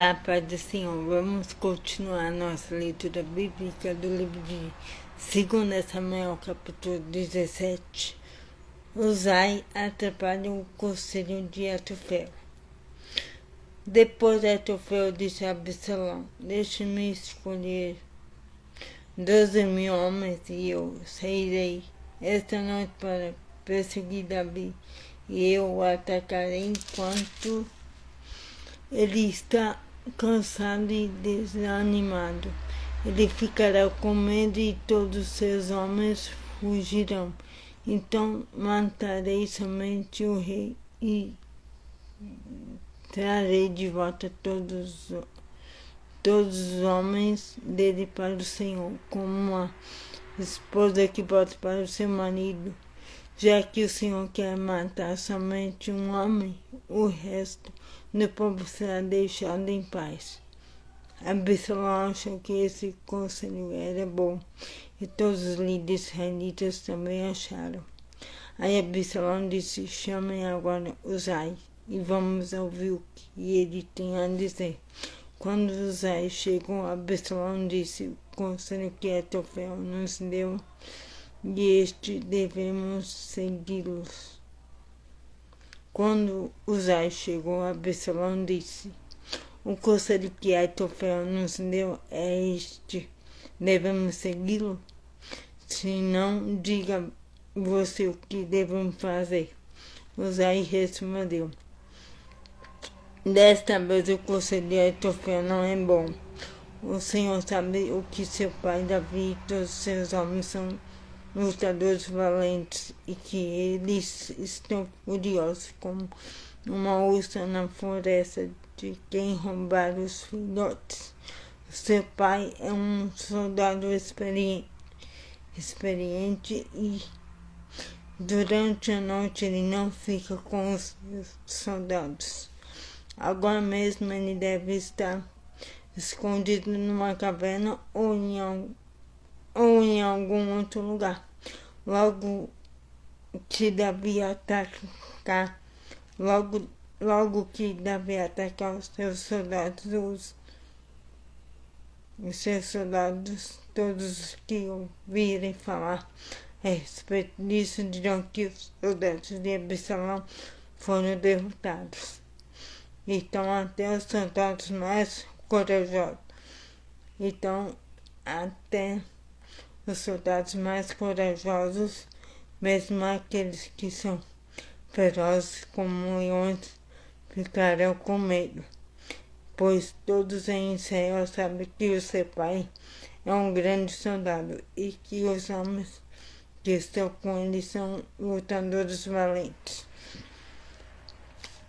A paz do Senhor, vamos continuar nossa leitura bíblica do livro de 2 Samuel, capítulo 17. Uzai atrapalha o conselho de Ahitofel. Depois Ahitofel disse a Absalão: deixe-me escolher 12.000 homens e eu sairei esta noite para perseguir Davi, e eu o atacarei enquanto ele está cansado e desanimado. Ele ficará com medo e todos os seus homens fugirão. Então matarei somente o rei e trarei de volta todos os homens dele para o Senhor, como uma esposa que volta para o seu marido. Já que o Senhor quer matar somente um homem, o resto do povo será deixado em paz. Absalão achou que esse conselho era bom, e todos os líderes israelitas também acharam. Aí Absalão disse: chamem agora Uzai, e vamos ouvir o que ele tem a dizer. Quando Uzai chegou, Absalão disse o conselho que Ahitofel nos deu, e devemos segui-los. Quando Uzai chegou, Absalão disse: o conselho que Ahitofel nos deu é este, devemos segui-lo? Se não, diga você o que devemos fazer. Uzai respondeu: desta vez o conselho de Ahitofel não é bom. O Senhor sabe o que seu pai Davi e todos seus homens são lutadores valentes, e que eles estão furiosos como uma ursa na floresta de quem roubar os filhotes. Seu pai é um soldado experiente e durante a noite ele não fica com os soldados. Agora mesmo ele deve estar escondido numa caverna ou em algum outro lugar. Logo que Davi atacar os seus soldados, todos que ouvirem falar a respeito disso dirão que os soldados de Absalão foram derrotados. Então até os soldados mais corajosos mesmo aqueles que são ferozes como leões, ficarão com medo, pois todos em Israel sabem que o seu pai é um grande soldado e que os homens que estão com ele são lutadores valentes.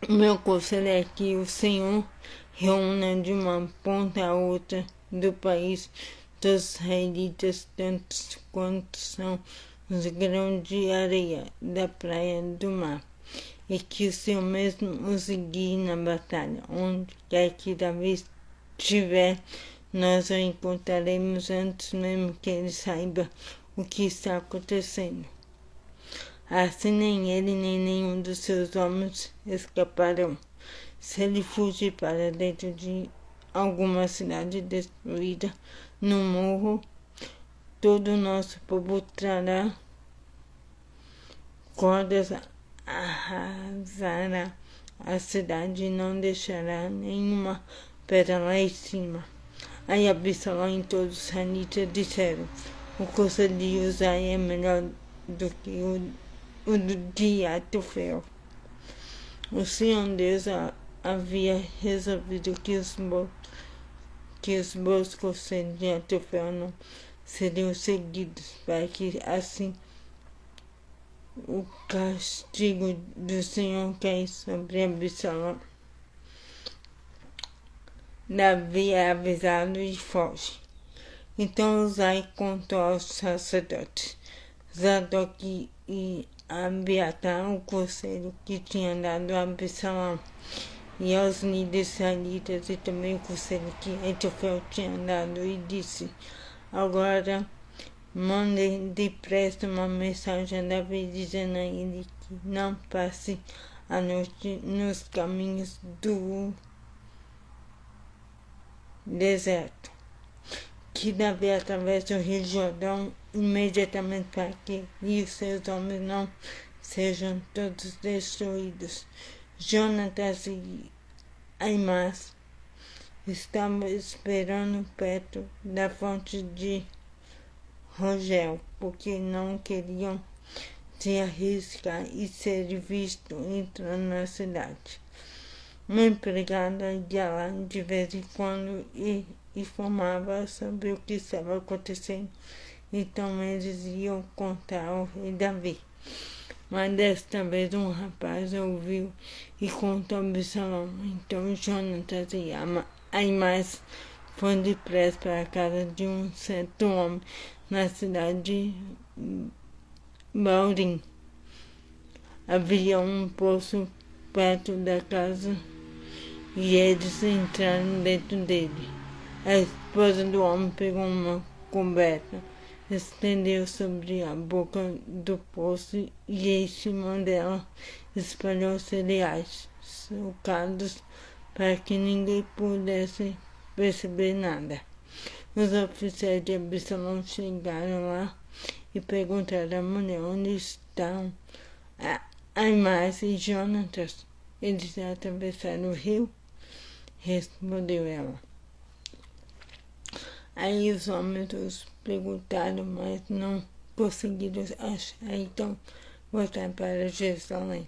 O meu conselho é que o Senhor reúna de uma ponta a outra do país dos israelitas, tantos quanto são os grãos de areia da praia do mar, e que o Senhor mesmo os guie na batalha. Onde quer que Davi estiver, nós o encontraremos antes mesmo que ele saiba o que está acontecendo. Assim nem ele nem nenhum dos seus homens escaparão. Se ele fugir para dentro de alguma cidade destruída no morro, todo o nosso povo trará cordas, arrasará a cidade e não deixará nenhuma pedra lá em cima. Aí Absalão e todos os israelitas disseram: o conselho de Uzai é melhor do que o de Ahitofel. O Senhor Deus havia resolvido que os bons conselhos de Ahitofel não seriam seguidos, para que assim o castigo do Senhor caísse sobre Absalão. Davi é avisado e foge. Então Uzai contou aos sacerdotes Zadok e Abiatar o conselho que tinha dado a Absalão, e aos líderes israelitas, e também o conselho que Ahitofel tinha dado, e disse: agora mandem depressa uma mensagem a Davi, dizendo a ele que não passe a noite nos caminhos deserto. Que Davi atravessa o rio Jordão imediatamente para que ele e os seus homens não sejam todos destruídos. Jonatas e Aimás estavam esperando perto da fonte de Rogel, porque não queriam se arriscar e ser vistos entrando na cidade. Uma empregada ia lá de vez em quando e informava sobre o que estava acontecendo. Então eles iam contar ao rei Davi. Mas desta vez um rapaz ouviu e contou a Absalão. Então Jonatas e Aimás foram depressa para a casa de um certo homem na cidade de Baurim. Havia um poço perto da casa e eles entraram dentro dele. A esposa do homem pegou uma coberta, estendeu sobre a boca do poço e em cima dela espalhou cereais sucados para que ninguém pudesse perceber nada. Os oficiais de Absalão chegaram lá e perguntaram à mulher onde estavam Aimás e Jonatas. Eles atravessaram o rio, respondeu ela. Aí os homens os perguntaram, mas não conseguiram achar, então voltaram para Jerusalém.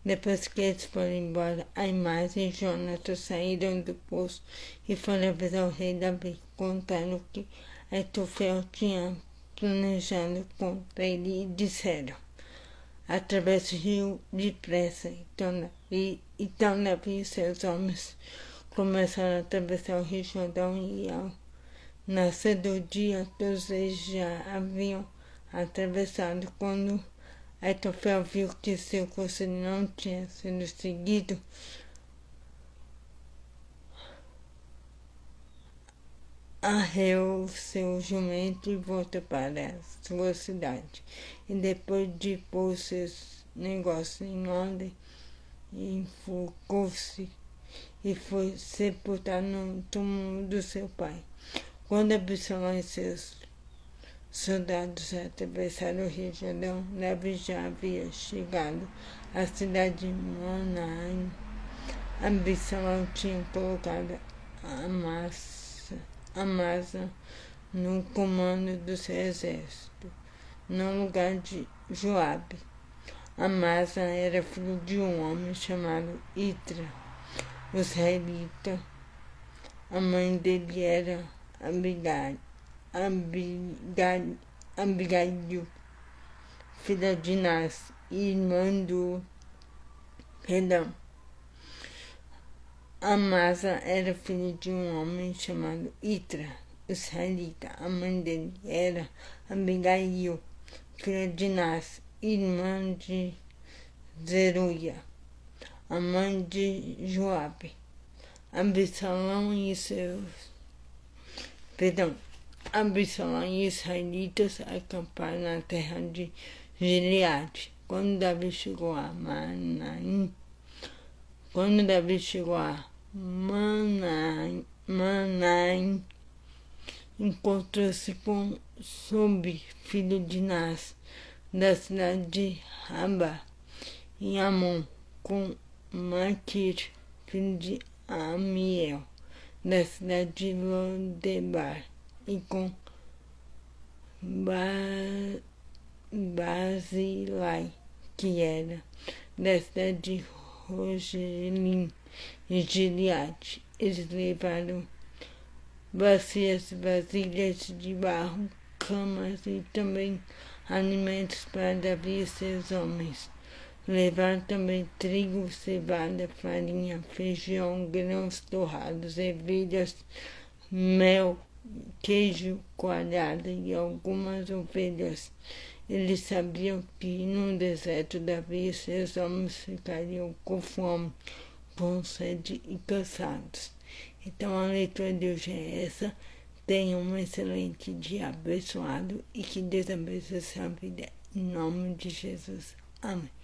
Depois que eles foram embora, Aimás e Jonatas saíram do poço e foram avisar o rei Davi. Contaram o que Aitofel tinha planejado contra ele e disseram: atravessa o rio depressa. Então Davi e seus homens começaram a atravessar o rio Jordão e ao nascer do dia todos eles já haviam atravessado. Quando Aitofel viu que seu conselho não tinha sido seguido, arreou seu jumento e voltou para a sua cidade. E depois de pôr seus negócios em ordem, enfocou-se e foi sepultado no túmulo do seu pai. Quando Absalão e seus soldados atravessaram o rio Jordão, Davi já havia chegado à cidade de Manaim. Absalão tinha colocado Amasa no comando do seu exército, no lugar de Joabe. Amasa era filho de um homem chamado Itra, o israelita. A mãe dele era Abigail, filha de Nas, irmã do Amasa era filho de um homem chamado Itra, israelita. A mãe dele era Abigail, filha de Nas, irmã de Zeruia, a mãe de Joabe. Absalão e israelitas acamparam na terra de Gileade. Quando Davi chegou a Manaim, encontrou-se com Sobi, filho de Nas, da cidade de Rabá, e Amon, com Maquir, filho de Amiel, da cidade de Lodebar, e com Barzilai, que era da cidade de Rogelim e Gileade. Eles levaram bacias, vasilhas de barro, camas e também alimentos para Davi e seus homens. Levaram também trigo, cevada, farinha, feijão, grãos torrados, ervilhas, mel, queijo coalhado e algumas ovelhas. Eles sabiam que no deserto Davi e seus homens ficariam com fome, com sede e cansados. Então a leitura de hoje é essa. Tenha um excelente dia abençoado e que Deus abençoe a sua vida. Em nome de Jesus. Amém.